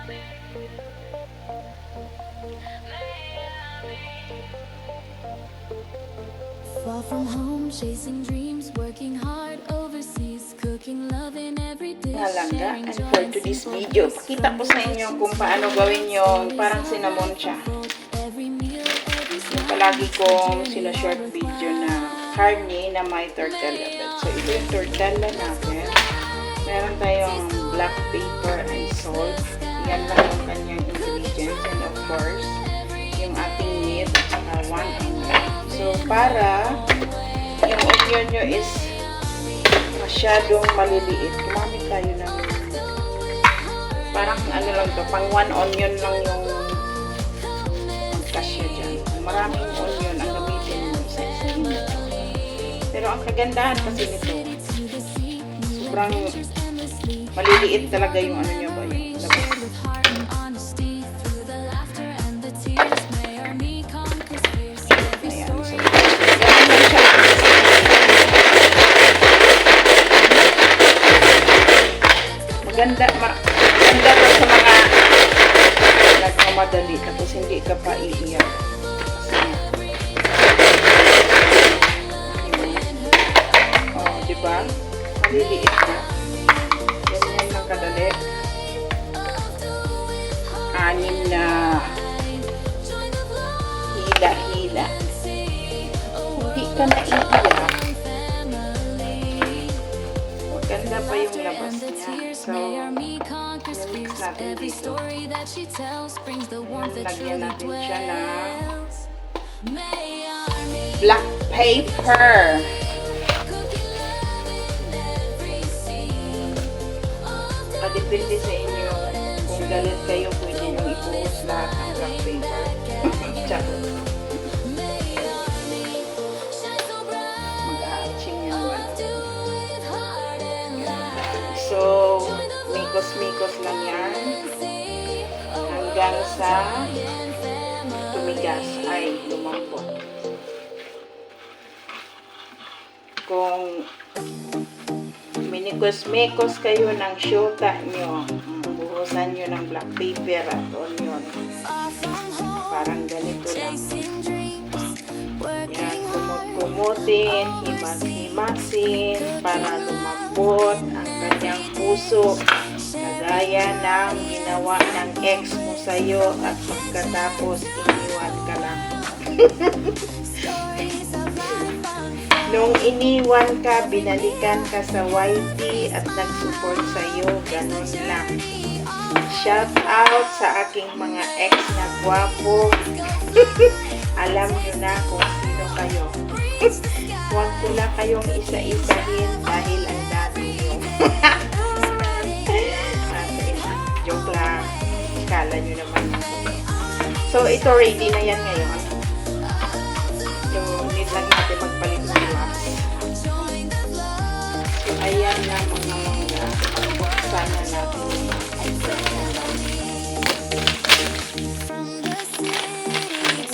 Far from home, chasing dreams, working hard overseas, cooking love in every dish, Halaga, sharing and joy for and today's simple video, gifts pakita from ko the sa inyo kung paano gawin yung parang cinnamon siya. every meal, every Yung palagi kong sila short video na karne na may tortilla bed. So, ito yung tortilla natin. Meron tayong black pepper and salt. Yan lang yung kanyang ingredients. And of course, yung ating meat at saka 1 onion. So, para yung onion nyo is masyadong maliliit, gumamit tayo ng parang ano lang to, pang 1 onion lang yung kasya dyan. Kung maraming onion ang gamitin mo, isa-isahin mo. Pero ang kagandahan kasi nito, sobrang maliliit talaga yung ano nyo ba, yung labas. Ayan, so ganun lang siya. Maganda to sa mga nagmamadali tapos hindi ka pa iiyak. Oh, di ba? Maliliit na. Ganyan lang kadali. 6 na hila-hila. Hindi ka naiiyak. Maganda pa yung labas niya. So, mix natin dito. Lagyan natin siya ng black pepper. Depende sa inyo. Kung galit kayo, pwede nyo ibuhos lahat ng black pepper. Tsaka. Mag-aaching yan naman. So, mikos-mikos lang yan. Hanggang sa tumigas ay lumambot. Kung minikos-mikos kayo ng syuta nyo, buhusan nyo ng black pepper at onion. Parang ganito lang. Yan, kumut-kumutin, himas-himasin para lumambot ang kanyang puso. Kagaya ng ginawa ng ex mo sa'yo at pagkatapos iniwan ka lang. Nung iniwan ka, binalikan ka sa YT at nag-support sa'yo, ganun lang. Shout out sa aking mga ex na gwapo. Alam nyo na kung sino kayo. Huwag ko na kayong isa-isahin dahil ang dami nyo. Joke lang. Kala nyo naman. So, ito ready na yan ngayon. So, need lang natin magpalit ng wax. So, ayan na mga mangga. Buksan na natin.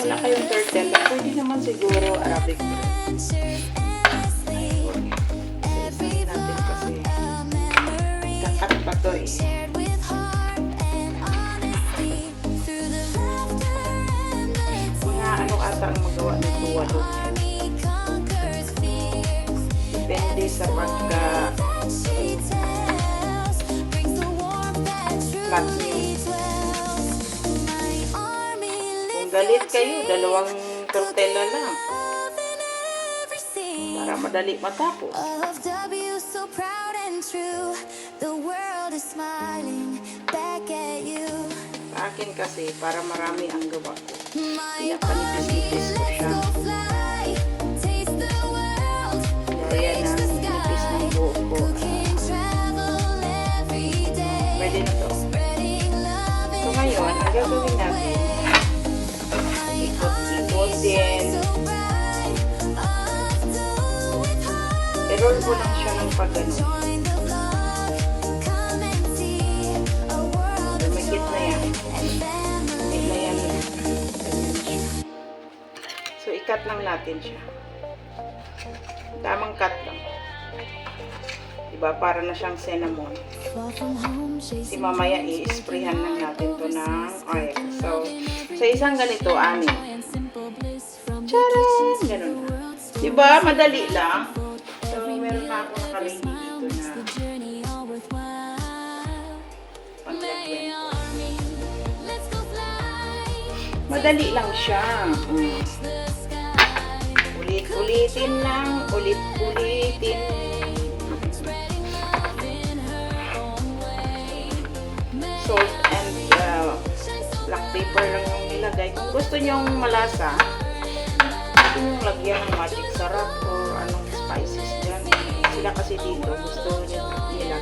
Wala kayong tortilla. Pwede naman siguro Arabic bread. Isa-isahin natin kasi kakat pa to eh. Mga ano ata ang magawa nito, walo. Depende sa pagka flat nyo. Kung galit kayo, 2 tortilla lang para madali matapos. Sa akin kasi, para marami ang gawa ko. Pinapanipis-nipis ko siya. Gaya ng nipis ng buhok ko. Pwede na to. So ngayon, ang gagawin natin, ikot-ikot din. I-roll ko lang siya ng pag-ano. Dumikit na yan. Dumikit na yan. So, i-cut lang natin siya. Tamang cut lang. ba? Para na siyang cinnamon. Far from home, Si chasing mamaya i-sprayhan lang natin to ng oil. So, sa isang ganito, 6. and simple bliss from the Charan! kitchen to Ganun the na. world's Diba? Madali lang. So, meron na ako nakalagay dito na the journey all worthwhile. panglagyan ko. Army, let's go fly Madali lang siya. the sky. Ulit-ulitin lang. Ulit-ulitin. Spreading love in her own way. Salt and black pepper lang yung nilagay. Kung gusto nyong malasa, gusto nyong lagyan ng magic sarap or anong spices dyan. Sila kasi dito gusto nila.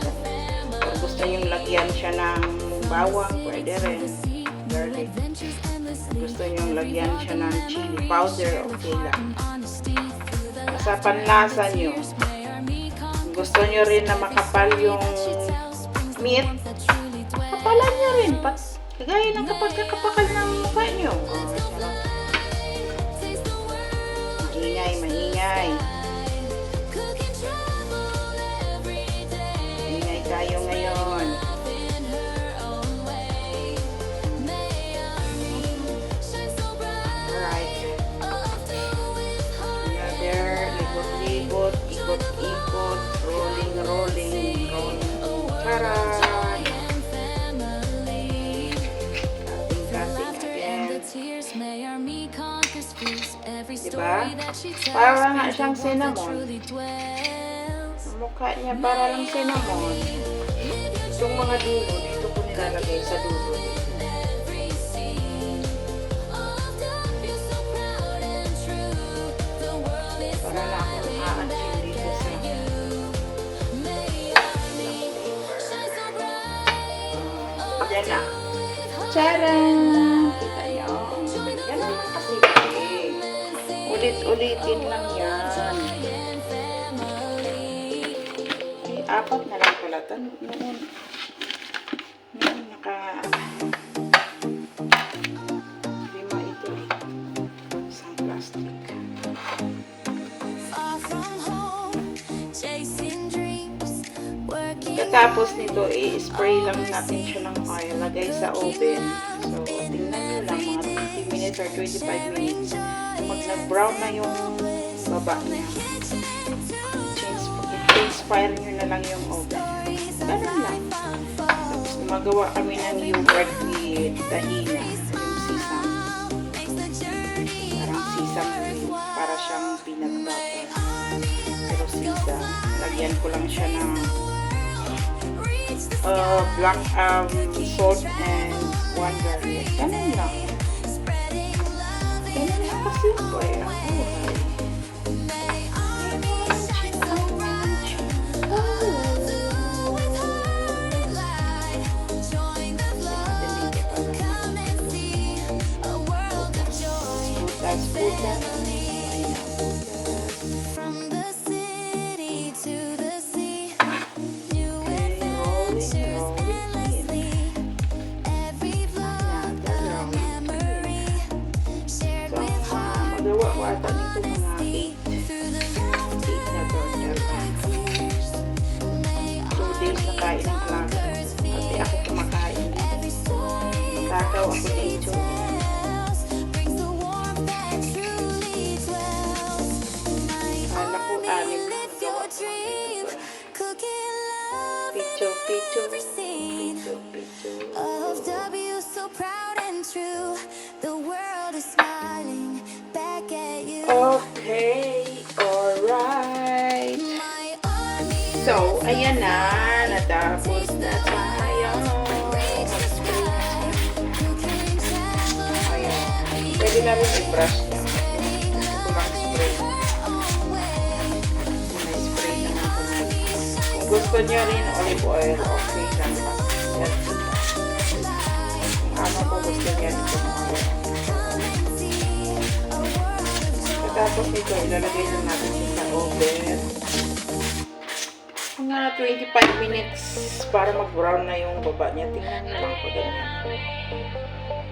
Kung gusto nyong lagyan siya ng bawang, pwede rin. Garlic. Adventures endlessly. Gusto nyong lagyan siya ng chili powder, okay lang. Honesty through the Sa panlasa nyo, may army kung gusto nyo rin na makapal yung meat, that truly dwells. kapalan nyo rin. Kagaya ng kapag kakapakal ng mukha nyo. Taste the world. Maingay, maingay. Cooking trouble every day. Maingay tayo ngayon. In her own way. May army shine so bright. Alright. Off to with heart. Another, likot-likot, ikot-ikot, rolling, rolling, rolling. Charan! And family. Cutting, cutting And the again. tears may army conquers fears. Every Diba? story that she tells. Para nga brings the siyang warmth that cinnamon. truly dwells. Ang mukha niya para lang cinnamon. Itong mga dulo, dito ko nilalagay sa dulo. Every scene of you so proud and true. The world is Para lang akong aansin dito sa may army shine so bright. Yan na. Charan! Kita niyo? Yan lang kasi. Ulit-ulitin lang yan. Ay, 4 na lang pala. Noon naka 5 ito. Isang plastic. Far from home, chasing dreams, working Katapos nito, i-spray lang natin siya ng oil. Lagay sa oven. So, tingnan nyo lang mga 20 minutes or 25 minutes. Pag nag-brown na yung baba niya, i-fire nyo na lang yung oven. Ganun lang. Tapos gumagawa kami ng yogurt with tahina. Yung sesam. Parang sesam cream. Para siyang peanut butter. Pero sesam. Lagyan ko lang siya ng black salt and 1 garlic. Ganun lang. Ganun lang kasi po eh. Ang buhay. That's good na. from the city to the sea. New Okay, rolling, rolling. every vlog a memory shared So, with heart. magawa ko ata nito mga 8. Through the 8 na to. tears, may 2 days na kain ng plato. Kasi ako kumakain. every story Matakaw ako dito. tells brings the warmth that truly dwells. My Kala ko 6 na live your magawa ko. dream, cooking love Picho, picho. every scene Picho, picho. of W, so proud and true. The world is smiling back at you. Okay, alright. My army So, ayan na. Natapos na tayo. reach the sky. You can travel Ayan. Pwede na rin i-brush niya. Ito lang spray. own way. May spray na ako. Kung gusto niyo rin olive oil, okay lang. Yan. Kung ano ko gusto niya ito oil. Tapos ito, ilalagay na natin sa oven. Mga 25 minutes para mag-brown na yung baba niya. Tingnan niyo lang pag ganyan.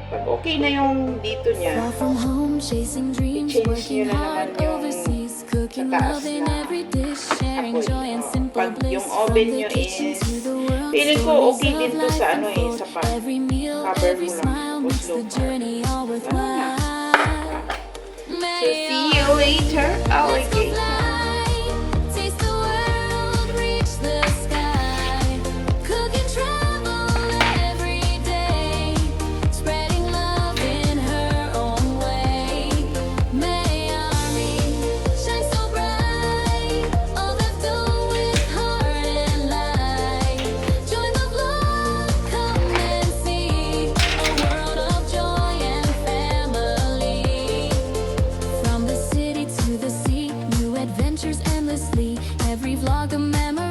Pag okay na yung dito niya, Far from home, chasing dreams, I-change working nyo na naman hard yung overseas, cooking Cooking taas love in na every dish, sharing apoy. joy and simple Pag bliss. yung From oven the nyo kitchen is, to the world, feeling ko stories okay of din to life sa ano eh, unfold. sa pan. Every meal, Cover every mo lang. smile Tapos makes low the carb. journey all Ganun na. worthwhile. So, see you later, alligator. Taste the world, reach the sky. Cook and travel every day, spreading love in her own way. May Ari shine so bright, all that's done with heart and light. Join the vlog, come and see a world of joy and family. From the city to the sea, new adventures endlessly. Every vlog a memory.